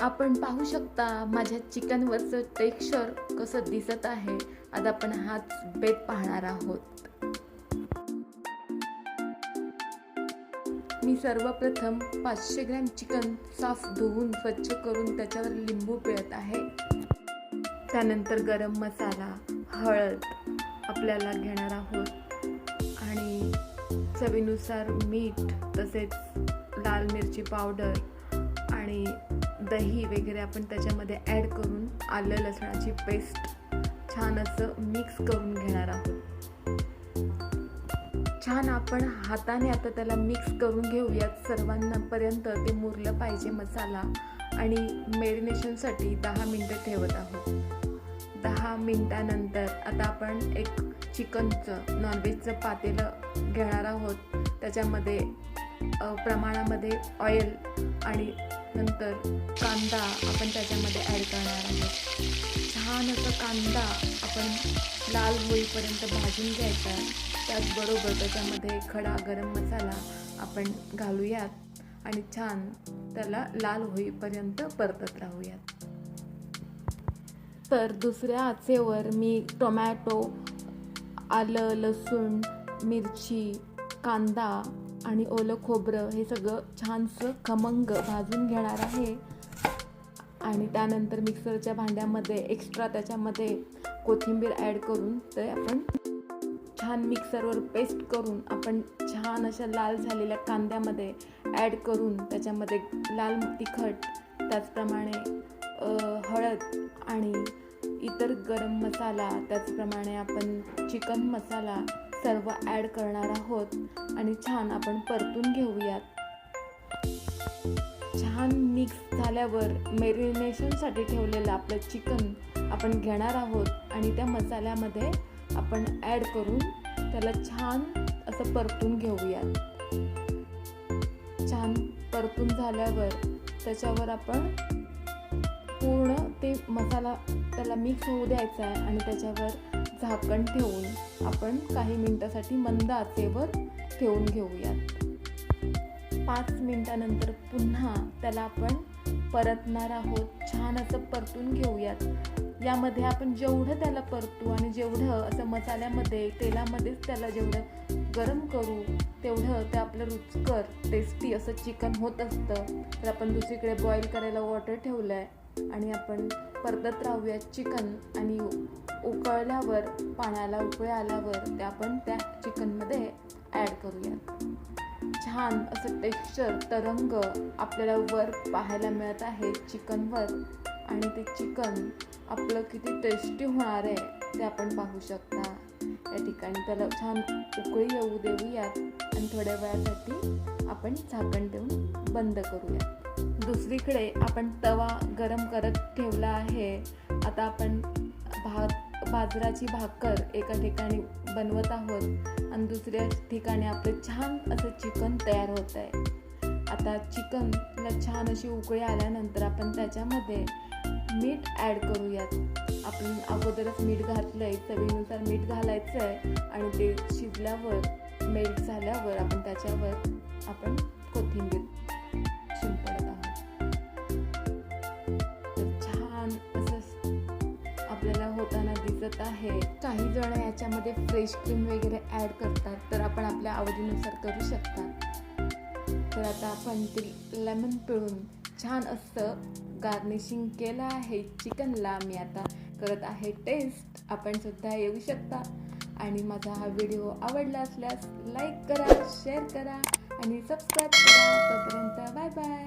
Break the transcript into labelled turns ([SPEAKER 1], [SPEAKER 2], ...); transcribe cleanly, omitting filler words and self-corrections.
[SPEAKER 1] आपण पाहू शकता माझ्या चिकनवरचं टेक्स्चर कसं दिसत आहे. आता आपण हाच बेत पाहणार आहोत. मी सर्वप्रथम 500 ग्रॅम चिकन साफ धुवून स्वच्छ करून त्याच्यावर लिंबू पिळत आहे. त्यानंतर गरम मसाला, हळद आपल्याला घेणार आहोत आणि चवीनुसार मीठ, तसेच लाल मिरची पावडर आणि दही वगैरे आपण त्याच्यामध्ये ॲड करून आलं लसणाची पेस्ट छान असं मिक्स करून घेणार आहोत. छान आपण हाताने आता त्याला मिक्स करून घेऊयात. सर्वांनापर्यंत ते मुरलं पाहिजे मसाला. आणि मेरिनेशनसाठी 10 मिनटं ठेवत आहोत. 10 मिनटानंतर आता आपण एक चिकनचं नॉनव्हेजचं पातेलं घेणार आहोत. त्याच्यामध्ये प्रमाणामध्ये ऑइल आणि नंतर कांदा आपण त्याच्यामध्ये ॲड करणार आहोत. छान असं कांदा आपण लाल होईपर्यंत भाजून घ्यायचा. त्याचबरोबर त्याच्यामध्ये खडा गरम मसाला आपण घालूयात आणि छान त्याला लाल होईपर्यंत परतत राहूयात. तर दुसऱ्या आचेवर मी टोमॅटो, आलं, लसूण, मिरची, कांदा आणि ओलं खोबरं हे सगळं छानसं खमंग भाजून घेणार आहे. आणि त्यानंतर मिक्सरच्या भांड्यामध्ये एक्स्ट्रा त्याच्यामध्ये कोथिंबीर ॲड करून ते आपण छान मिक्सरवर पेस्ट करून आपण छान अशा लाल झालेल्या कांद्यामध्ये ॲड करून त्याच्यामध्ये लाल तिखट, त्याचप्रमाणे हळद आणि इतर गरम मसाला, त्याचप्रमाणे आपण चिकन मसाला सर्व ॲड करणार आहोत आणि छान आपण परतून घेऊयात. छान मिक्स झाल्यावर मेरिनेशनसाठी ठेवलेलं आपलं चिकन आपण घेणार आहोत आणि त्या मसाल्यामध्ये आपण ॲड करून त्याला छान असं परतून घेऊयात. छान परतून झाल्यावर त्याच्यावर आपण पूर्ण ते मसाला त्याला मिक्स होऊ द्यायचा आहे आणि त्याच्यावर झाकण ठेवून आपण काही मिनिटासाठी मंद आचेवर ठेवून घेऊयात. 5 मिनिटानंतर पुन्हा त्याला आपण परतणार आहोत. छान असं परतून घेऊयात. यामध्ये आपण जेवढं त्याला परतू आणि जेवढं असं मसाल्यामध्ये तेलामध्येच त्याला जेवढं गरम करू तेवढं ते आपलं रुचकर टेस्टी असं चिकन होत असतं. तर आपण दुसरीकडे बॉईल करायला वॉटर ठेवलं आहे आणि आपण परतत राहूया चिकन. आणि उकळल्यावर पाण्याला उकळी आल्यावर ते आपण त्या चिकनमध्ये ॲड करूयात. छान असं टेक्स्चर तरंग आपल्याला वर पाहायला मिळत आहे चिकनवर. आणि ते चिकन आपलं किती टेस्टी होणार आहे ते आपण पाहू शकता. या ठिकाणी त्याला छान उकळी येऊ देऊयात आणि थोड्या वेळासाठी आपण झाकण देऊन बंद करूयात. दुसरीकडे आपण तवा गरम करत ठेवला आहे. आता आपण बाजराची भाकर एका ठिकाणी बनवत आहोत आणि दुसऱ्या ठिकाणी आपलं छान असं चिकन तयार होत आहे. आता चिकनला छान अशी उकळी आल्यानंतर आपण त्याच्यामध्ये मीठ ॲड करूयात. आपण अगोदरच मीठ घातलं आहे, चवीनुसार मीठ घालायचं आहे आणि ते शिजल्यावर मेल्ट झाल्यावर आपण त्याच्यावर आपण कोथिंबीर शिंपडत आहोत. तर छान असं आपल्याला होताना दिसत आहे. काही जण याच्यामध्ये फ्रेश क्रीम वगैरे ॲड करतात, तर आपण आपल्या आवडीनुसार करू शकता. तर आता आपण ते लेमन पिळून छान असं गार्निशिंग केलं आहे चिकनला. मी आता करत आहे टेस्ट. आपण सुद्धा येऊ शकता. आणि माझा हा व्हिडिओ आवडला असल्यास लाईक करा, शेअर करा आणि सबस्क्राईब करा. तोपर्यंत बाय बाय.